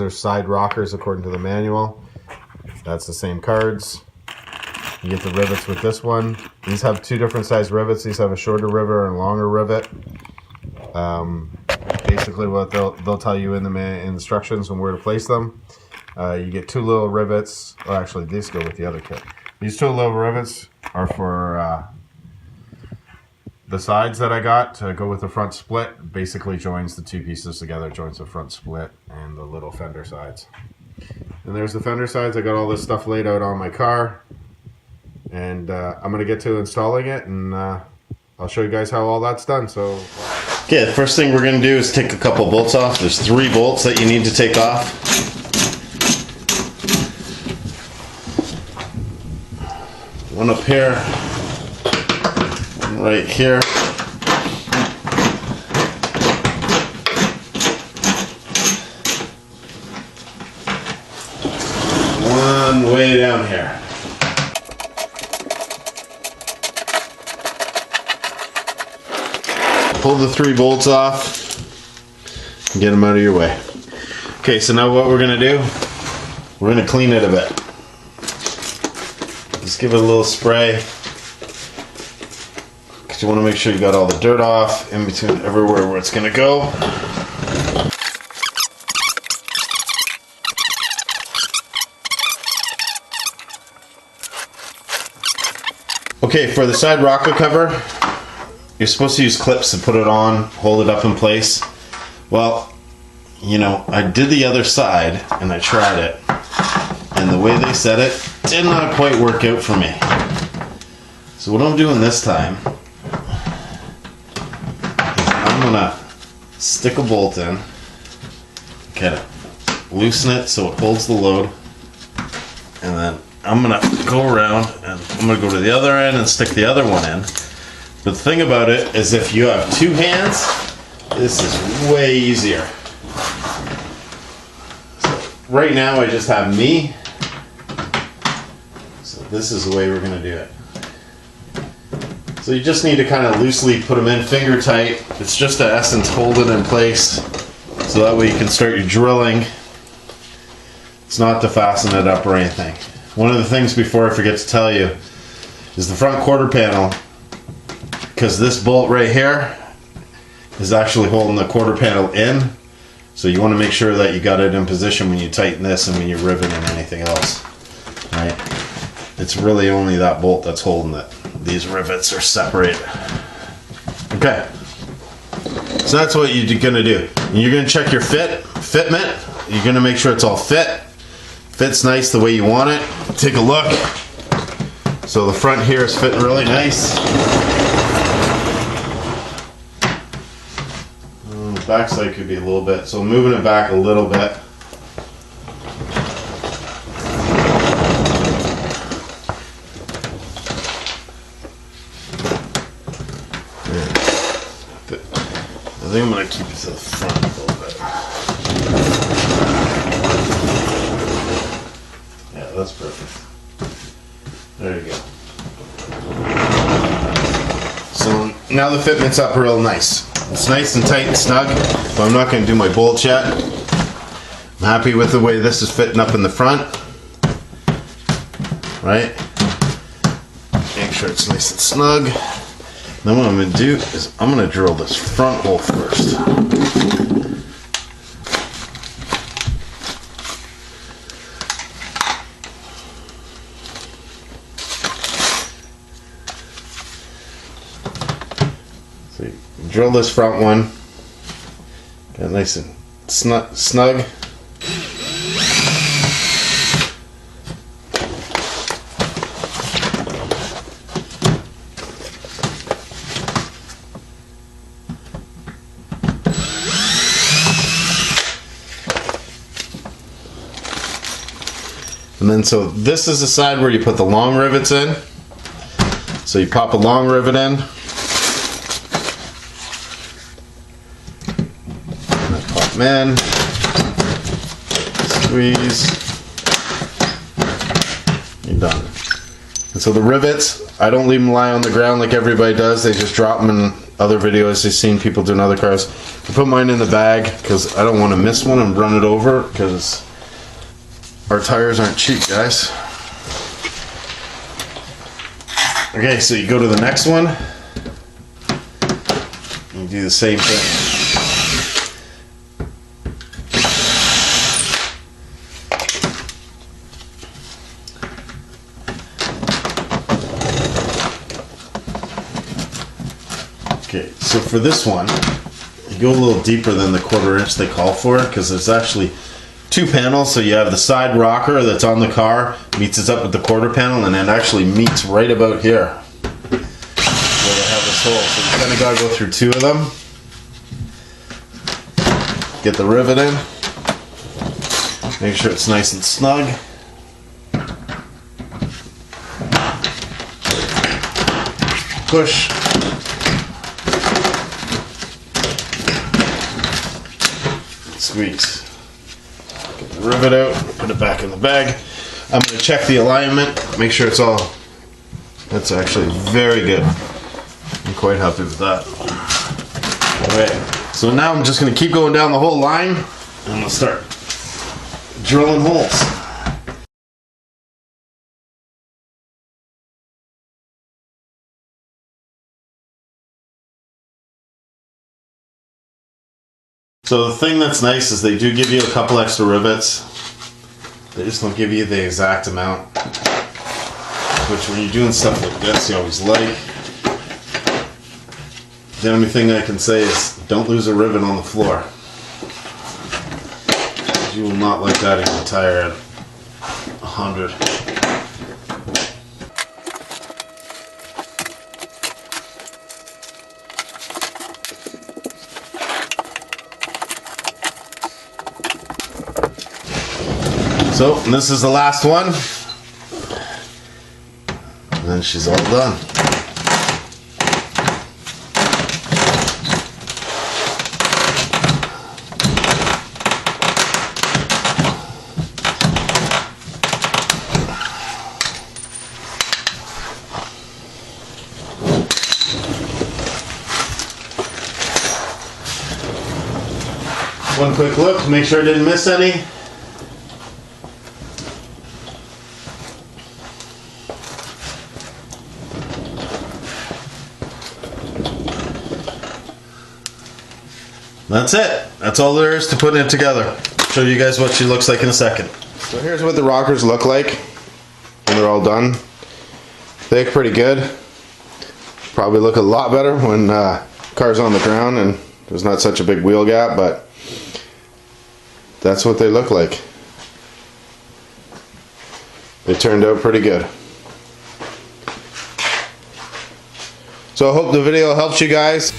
are side rockers according to the manual. That's the same cards. You get the rivets with this one. These have two different size rivets. These have a shorter rivet and a longer rivet. Basically what they'll tell you in the instructions on where to place them. You get two little rivets. Well, actually, these go with the other kit. These two little rivets are for the sides that I got to go with the front split. Basically joins the two pieces together, joins the front split and the little fender sides. And there's the fender sides. I got all this stuff laid out on my car. And I'm going to get to installing it, and I'll show you guys how all that's done. So, okay, the first thing we're going to do is take a couple bolts off. There's 3 bolts that you need to take off. One up here, one right here. One way down here. Pull the 3 bolts off and get them out of your way. Okay, so now what we're going to do, we're going to clean it a bit. Just give it a little spray, because you want to make sure you got all the dirt off in between everywhere where it's going to go. Okay, for the side rocker cover, you're supposed to use clips to put it on, hold it up in place. Well, you know, I did the other side and I tried it, and the way they said it did not quite work out for me. So what I'm doing this time is I'm gonna stick a bolt in, kind of loosen it so it holds the load, and then I'm gonna go around and I'm gonna go to the other end and stick the other one in. But the thing about it is, if you have 2 hands, this is way easier. So right now I just have me. So this is the way we're going to do it. So you just need to kind of loosely put them in, finger tight. It's just the essence, hold it in place. So that way you can start your drilling. It's not to fasten it up or anything. One of the things before I forget to tell you is the front quarter panel, because this bolt right here is actually holding the quarter panel in, so you want to make sure that you got it in position when you tighten this and when you're riveting anything else. Right? It's really only that bolt that's holding it. These rivets are separated. Okay, so that's what you're going to do. You're going to check your fitment. You're going to make sure it's all fits nice the way you want it. Take a look. So the front here is fitting really nice. The back side could be a little bit, so moving it back a little bit. I think I'm going to keep it to the front a little bit. Yeah, that's perfect. There you go. So now the fitment's up real nice. It's nice and tight and snug, but I'm not going to do my bolts yet. I'm happy with the way this is fitting up in the front. Right? Make sure it's nice and snug. Then what I'm going to do is I'm going to drill this front hole first. So you drill this front one. Get it nice and snug. And then so this is the side where you put the long rivets in. So you pop a long rivet in. And I pop them in. Squeeze. You're done. And so the rivets, I don't leave them lie on the ground like everybody does. They just drop them in other videos I've seen people doing other cars. I put mine in the bag because I don't want to miss one and run it over, because our tires aren't cheap, guys. Okay, so you go to the next one. You do the same thing. Okay, so for this one, you go a little deeper than the 1/4 inch they call for, because there's actually 2 panels. So you have the side rocker that's on the car, meets it up with the quarter panel, and it actually meets right about here where they have this hole. So you kind of got to go through 2 of them. Get the rivet in. Make sure it's nice and snug. Push. Squeeze. Get the rivet out, put it back in the bag. I'm going to check the alignment, make sure it's all, that's actually very good. I'm quite happy with that. Alright, so now I'm just going to keep going down the whole line, and we'll start drilling holes. So the thing that's nice is they do give you a couple extra rivets. They just don't give you the exact amount, which when you're doing stuff like this you always like. The only thing I can say is don't lose a rivet on the floor. You will not like that in your tire at 100. So, and this is the last one, and then she's all done. One quick look to make sure I didn't miss any. That's it. That's all there is to putting it together. I'll show you guys what she looks like in a second. So here's what the rockers look like when they're all done. They look pretty good. Probably look a lot better when car's on the ground and there's not such a big wheel gap, but that's what they look like. They turned out pretty good. So I hope the video helps you guys.